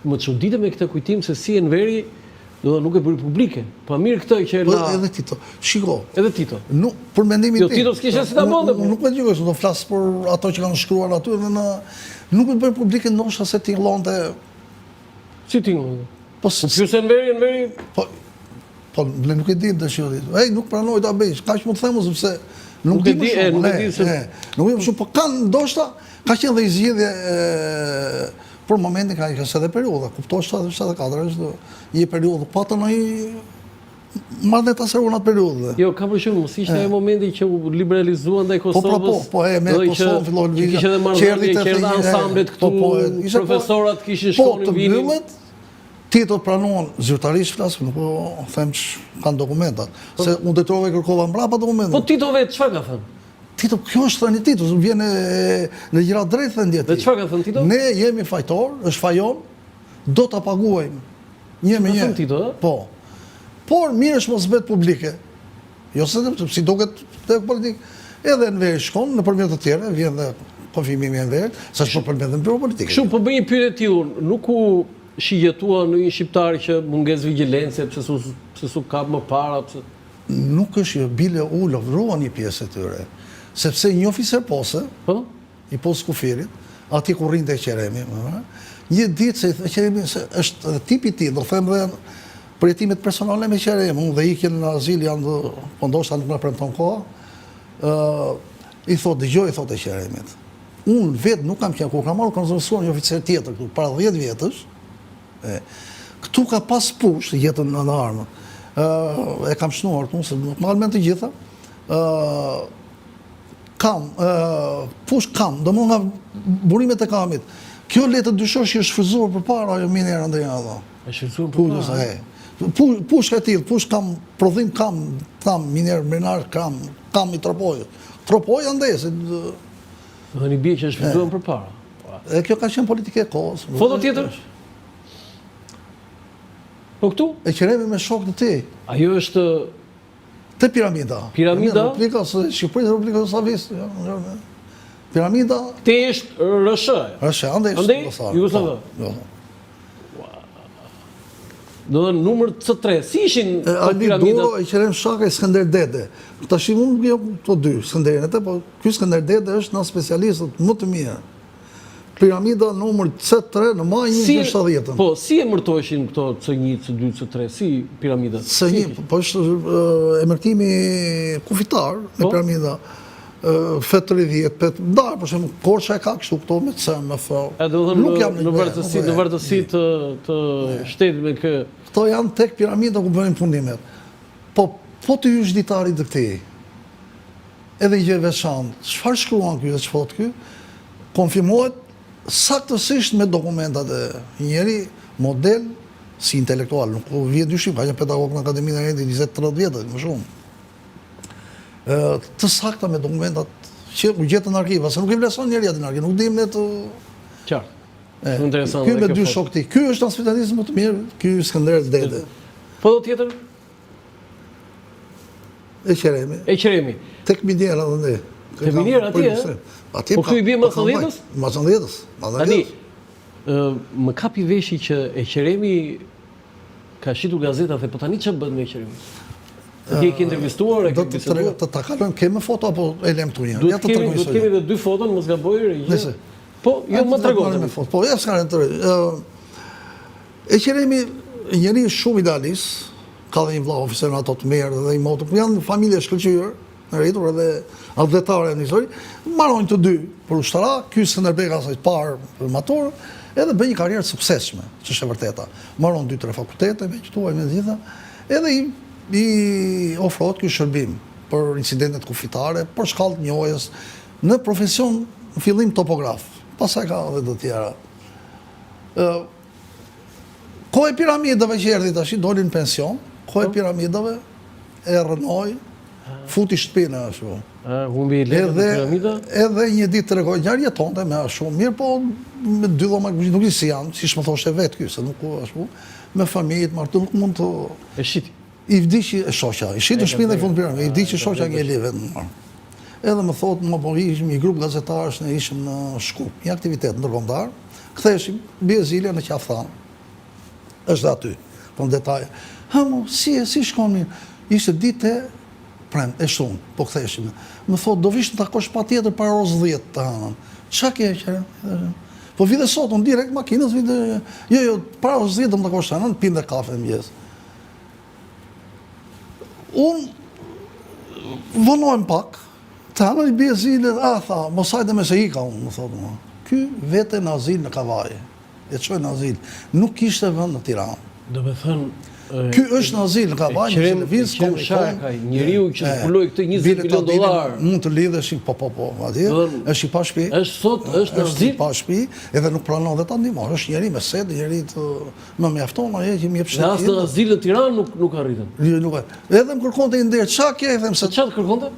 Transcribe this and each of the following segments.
Më çuditë me këtë kujtim se si Enveri nuk e bëri publike. Po mirë këtë që Po edhe Tito. Shiko. Edhe Tito. Nuk për mendimin tim. Tito s'kishte si ta bënte. Nuk e gjykoj, do flas për ato që kanë shkruar aty dhe nuk e bëri publike ndoshta se tingëllonte. Si tingëllonte? Po pyes Enveri. Po ne nuk e di dashuri. Nuk pranoj ta bëj. Kaq mund të them sepse nuk e di se nuk e di, po kanë ndoshta ka qenë dhe i zgjedhje për momentin ka qenë edhe periudha, kuptoj 74 është një periudhë, po atë në marrë të asërur në atë periudhë. Jo, ka për shumë, si ishte e momenti që u liberalizuan ndaj Kosovës. Po, me Kosovën fillon lëvizja. Kishte edhe marrëdhënie, që erdha ansamblet këtu, profesorat kishin shkonin vinin. Po, të mbyllet, Tito pranuan zyrtarisht flasë, nuk po them që kanë dokumentat, se unë detyrova kërkova mbrapa dokumentat. Po Tito vetë çfarë ka thënë? Tito, kjo është thënë Tito, vjen në gjëra drejt thënë Dhe çfarë ka thënë Tito? Ne jemi fajtor, është fajon, do ta paguajmë. Një me një. Tito, po. Por mirë është mos bëhet publike. Jo se si duket tek politik. Edhe Enveri shkon nëpërmjet të tjerë, vjen dhe konfirmimi i Enverit, sa është përmjet në biro politike. Kështu po bëj një pyetje të tillë, nuk u shijetua në një shqiptar që munges vigjilencë, pse su kap më para, pse nuk është bile u lovruan një pjesë e tyre. Sepse një oficer pose, i posë kufirit, ati ku rrinte e Qeremi, një ditë se i Qeremi është edhe tipi ti, do them dhe përjetimet personale me Qeremi, unë dhe ikjen në azil janë dhe, po ndoshta nuk në premton koha, i thot, dëgjoj, i thot e Qeremit. Unë vetë nuk kam qenë, kur kam marrë konzorsuar një oficer tjetër, këtu, para 10 vjetësh, këtu ka pas pusht, jetën në armë, e kam shnuar këtu, se nuk marrë me të gjitha, do më nga burimet e kamit. Kjo le të dyshosh që është shfryzuar për para ajo minera ndë janë dhe. E shfryzuar për para? Push ka tillë, push kam, prodhim kam, miner, mrinar, kam i tropojë. Tropojë andesi. Dhe një bje që është shfryzuar për para? E kjo ka qenë politike e kohës. Foto tjetër? Po këtu? E Qeremi me shok të ti. Ajo është te piramida. Piramida? Shqipërisë Republika Jugosllavisë. Piramida. Te është RSH. RSH, andej Jugoslavia. Do dhe numër C3. Si ishin të piramidat? Duro, e Qerem Shaka e Skënder Dede. Ta shimun të dy, Skënderin e te, po kjo Skënder Dede është në specialistët më të mirë. Piramida numër C3 në maj 1970. Po, si emërtoheshin këto C1, C2, C3, si piramidat? C1, po është emërtimi kufitar me piramida. Fet 30, darë, për shemë, Korça e ka kështu këto me C, me F. Në vërtësi të shtetit me kë. Këto janë tek piramida ku bëjmë fundimet. Po të ju ditari të këti, edhe i gjë veçantë, çfarë shkruan kjo dhe që fotë kjo, konfirmohet saktësisht me dokumentat e njeri model si intelektual, nuk vjetë dyshim, ka një pedagog në Akademinë e Rendit 20-30 vjetët, më shumë. Të sakta me dokumentat që u gjetë në arkiva, se nuk i vleson njeri atë në arkiva, nuk dim ne të... Qartë. Ky me dy shokti, ky është transmitatisë më të mirë, ky Skënder Dede. Po do tjetër? E Qeremi. Tek minjera dhe ne. Te minjera atje, Po këtu i bje Macëndjetës? Macëndjetës. Tani, më kapi veshi që e Qeremi ka shitur gazetat dhe po tani që bëtë me Qeremi? Ti e ke intervistuar? Do të ta kalojmë, keme foto apo e lem të një? Do të kemi dhe 2 foton, mos gabojë. Po, jo më të regonë. Po, ja s'ka në të rejë. E Qeremi, njeri shumë idealist, ka dhe një vla oficer në ato të merë dhe i moto, janë familje shkëllqyër, në rritur edhe atletare në histori, marrojnë të dy për ushtara, ky Skënderbeg asaj parë për maturë, edhe bëj një karrierë suksesshme, që është e vërteta. Marron 2-3 fakultete, me qëtuaj me gjitha, edhe i ofrohet ky shërbim për incidentet kufitare, për shkallët njohjes, në profesion në fillim topograf, pasaj ka edhe të tjera. Kohë e piramidave që erdhi tash, dolin pension, kohë e piramidave e rënoj, futi shtëpinë ashtu. Humbi i letë të piramida? Edhe një ditë të regoj, njarë jetonte me ashtu, mirë po me 2 dhoma, nuk i si janë, si shmë thoshte vetë kjo, se nuk ashtu, me familjet, martu nuk mund të... E shiti? I vdiqi e shoqa, i shiti në shpinë dhe i fundë piramida, i vdiqi shoqa nge live. Edhe më thotë, më po ishim një grup gazetarës, ne ishim në Shkup, një aktivitet ndërkombëtar, ktheheshim mbi Zilja në Qaftan, është dhe aty, po në detaj. Si shkon mirë? Ishte ditë e shtunë, po këtheshim. Më thotë, do vishë në takosh pa tjetër para orës 10 të hanën. Qa ke qërë? Po vide sot, unë direkt makinës, vide, jo, para orës 10 do më takosh të hanën, pinë dhe kafe në mjesë. Unë vënojmë pak, të hanën i bje zilët, tha, mos hajde me se hika unë, më thotë mua. Ky vete në azil në Kavaje, e qoj në azil, nuk ishte vënd në Tiranë. Do me thënë, Ky është në azil në Kavaje, në Qeleviz, njeriu që të puloj këtë $20 milion. Mund të lidheshin, po, atje, është i pa shpi. Është sot, është në azil? Është i pa shpi, edhe nuk pranon dhe ta ndihmon. Është njeri me sed, njeri të më mjafton, që më jep shtetin. Në as në azil në Tiranë nuk arritën. Edhe më kërkonte i nderë, qa kje, them se... Qa të kërkonte?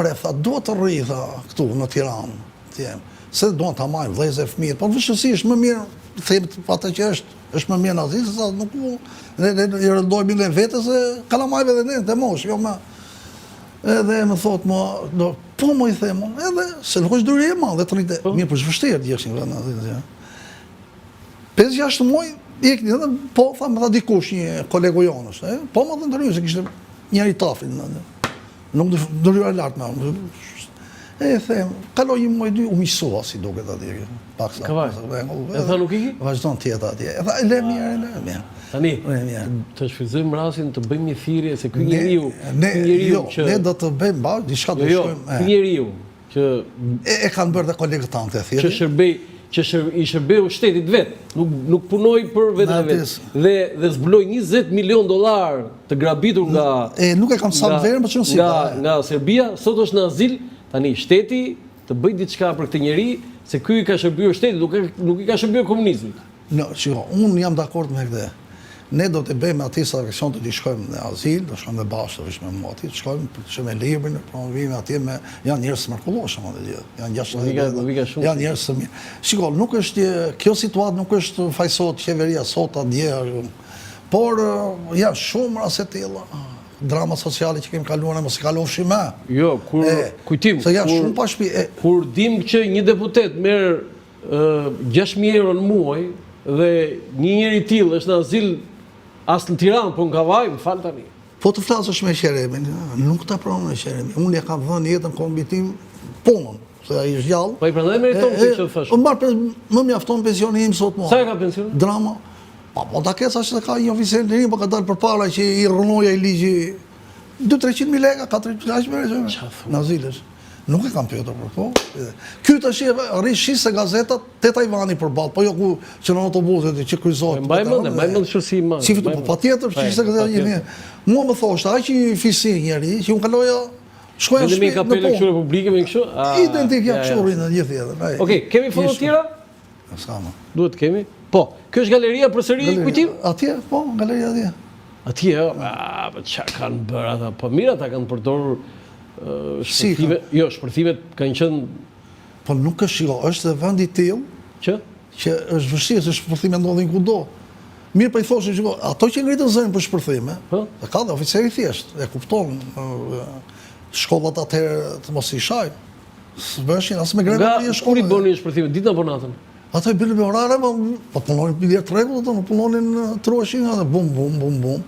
Ore, tha, do të rri, tha, këtu në Tiranë, se do të amajmë dhejze fëmijët, po vëshësi është më mirë, themë atë që është më mirë në azil, se sa nuk ne rëndojmë në vete se kalamajve dhe ne, të mosh, jo me. Edhe më thotë më, po më i themë, edhe, se nuk është dyrje e ma, dhe të rritë, mirë për shvështirë djekshin vë në azil. 5-6 muaj, ikni, edhe po, tha, më tha dikush një kolegu jonës, po më të ndërryu, se kishtë njëri tafin, nuk dërryu e lartë me, e them, kaloj një muaj 2, u misua si duke të atje, paksa. Kavaj, e tha nuk iki? Vazhdojnë tjetë atje, e tha, e le mirë. Tani, të shfrytëzojmë rasin të bëjmë një thirrje se ky njeriu që... Ne do të bëjmë bashkë, diçka do shkojmë... Ky njeriu që... E kanë bërë dhe kolegët tanë të thirrje. Që i shërbeu shtetit vetë, nuk punoj për vetën e vetë, dhe zbuloi $20 milion të grabitur nga... Nuk e kam sa verën, për që nësita. Nga Serbia, sot është në azil, tani shteti të bëj diçka për këtë njeri, se ky i ka shërbyer shtetit, nuk i ka shërbyer komunizmit. Shiko, unë jam dakord me këtë. Ne do të bëjmë ati sa aksion të shkojmë në azil, do shkojmë dhe bashkë të vishme më ati, të shkojmë që me librin, promovime ati me, janë njerës të mërkulloshëm atë gjithë, janë njerës të mirë. Shiko, nuk është, kjo situatë nuk është fajsot qeveria sot atje, por janë shumë rase tilla, drama sociale që kemi kaluar, mos i kalofshim me. Jo, kujtim, se janë shumë pa shpi. Kur dim që një deputet merr 6.000 euro në muaj dhe një njeri tillë është në azil as në Tiranë, po në Kavaj, më falë tani. Po të flasësh me Qeremin, nuk ta pronon me Qeremin. Unë e kam dhënë jetën kombitim punën, se ai është gjallë. Po i prandaj meriton ti që thash. Më mjafton pensioni im sot mua. Sa e ka pension? Drama. Po ta keca që ka një oficer të ri, po ka dalë përpara që i rënoja i ligji 200-300.000 lekë, 400.000 lekë në azilësh. Nuk e kam pyetur për po. Ky tash rri shise gazetat te Tajvani përballë, po jo ku që në autobuset që kryqëzohet. Mbajmë shërsi më. Si po patjetër shise gazetat një. Mua më thoshte, ai që i fisi njëri, që unë kaloja shkoja në shtëpi. Kapelë kështu Republike me kështu. Identik ja kështu rrinë gjithë jetën. Okej, kemi foto tjera? S'kam. Duhet kemi. Po, kjo është galeria përsëri kujtim? Atje, po, galeria atje. Atje, po çfarë kanë bërë ata? Po mirë ata kanë përdorur shpërthimet kanë qenë... Po nuk është shiko, është dhe vend i tillë që është vështirë se shpërthime ndodhin kudo. Mirë po i thoshin, shiko, ato që ngritën zërin për shpërthime, ka dhe oficeri thjesht, e kupton, shkollat atëherë të mos i shajnë, s'bëshin, as me greve në një shkollë. Kur i bëni shpërthime, ditë apo natën? Ato i bëni me orare, po punonin për djerë të regullë, po punonin truashin, dhe bum.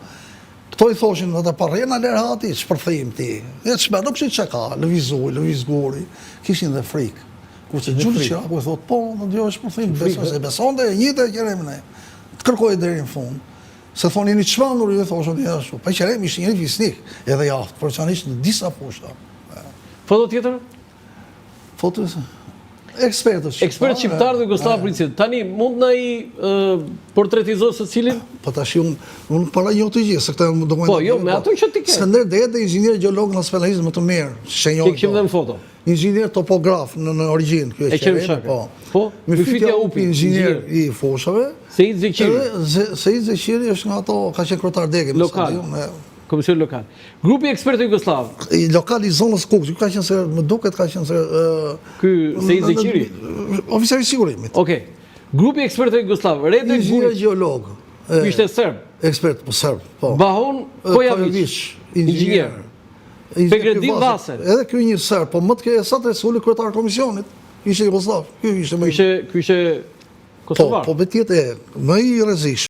Këto i thoshin, dhe parrena lërë hati, shpërthim ti. E të shme, nuk shi që ka, lëvizguri, kishin dhe frikë. Kur që Gjulli Qiraku i thot, po, në dio është shpërthim, beson dhe e njëte e Qeremin e, të kërkoj deri në fund. Se thoni një qmandur, i dhe thoshin, një ashtu. Pa i Qeremi ishte njëri fisnik, edhe jaftë, profesionisht në disa pushta. Foto tjetër? Foto ekspertës. Ekspert shqiptar dhe Jugoslav Princit. Tani, mund na i portretizo së cilin? Po tash unë para një të gjithë, se këta më dokumentat. Po, jo, me ato që ti ke. Skënder Dede, inxhinier gjeolog në specializëm më të mirë. Ti kishim dhe në foto. Inxhinier topograf në origjinë. E qenë shakë. Po, Myfitja Upi, inxhinier i fushave. Sejid Zeqiri. Sejid Zeqiri është nga ato, ka qenë kryetar dege. Lokal. Komision lokal. Grupi ekspertë Jugoslav. Lokal i zonës Kukës, ka qenë se, më duket ka qenë se... Ky Sejid Zeqiri? Oficeri i sigurimit. Okej. Grupi ekspertë Jugoslav, Redek Inxhinier gjeolog. Ky ishte serb. Ekspert, po serb, po. Bahon Kojavić, inxhinier. Pegredin Vaser. Edhe ky një serb, po më të ke sa të resuli kryetar komisionit, ishte Jugoslav. Ky ishte Kosovar. Po betjet e më i rrezikshëm.